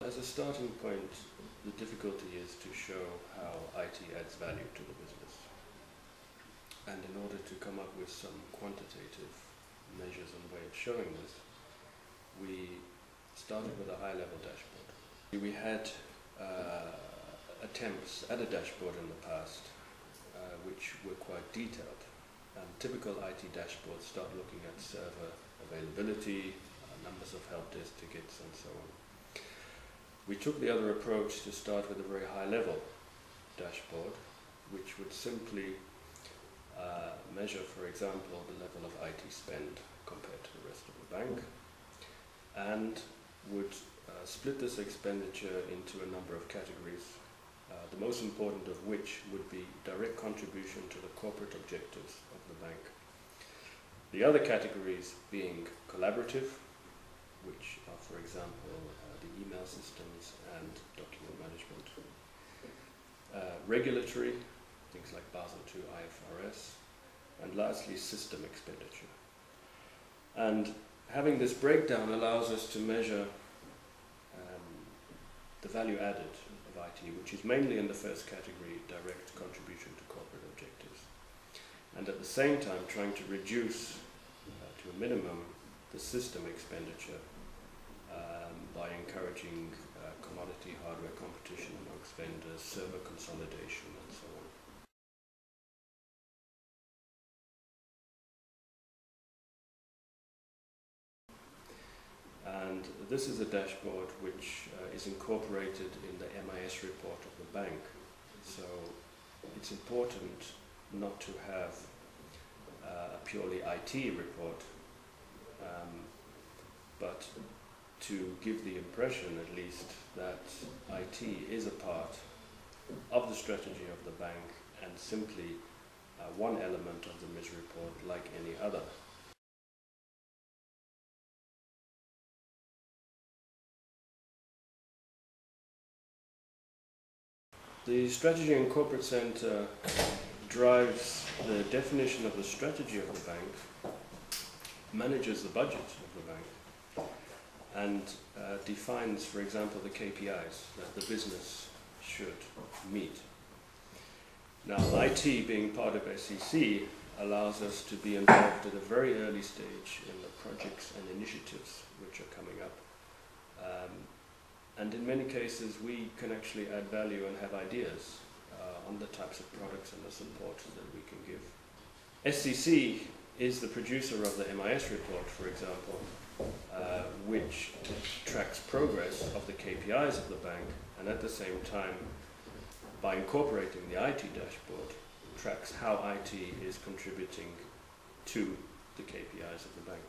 as a starting point, the difficulty is to show how IT adds value to the business. And in order to come up with some quantitative measures and way of showing this, we started with a high-level dashboard. We had attempts at a dashboard in the past which were quite detailed. And typical IT dashboards start looking at server availability, numbers of help desk tickets, and so on. We took the other approach to start with a very high-level dashboard, which would simply measure, for example, the level of IT spend compared to the rest of the bank, and would split this expenditure into a number of categories, the most important of which would be direct contribution to the corporate objectives of the bank. The other categories being collaborative, which are, for example, the email systems and document management. Regulatory, things like Basel II, IFRS, and lastly, system expenditure. And having this breakdown allows us to measure the value added of IT, which is mainly in the first category, direct contribution to corporate objectives. And at the same time, trying to reduce to a minimum the system expenditure by encouraging commodity hardware competition amongst vendors, server consolidation, and so on. And this is a dashboard which is incorporated in the MIS report of the bank. So it's important not to have a purely IT report, but to give the impression, at least, that IT is a part of the strategy of the bank and simply one element of the MIS report like any other. The Strategy and Corporate Center drives the definition of the strategy of the bank, manages the budget of the bank, and defines, for example, the KPIs that the business should meet. Now, IT, being part of SEC, allows us to be involved at a very early stage in the projects and initiatives which are coming up. And in many cases, we can actually add value and have ideas on the types of products and the support that we can give. SEC is the producer of the MIS report, for example, which tracks progress of the KPIs of the bank, and at the same time, by incorporating the IT dashboard, tracks how IT is contributing to the KPIs of the bank.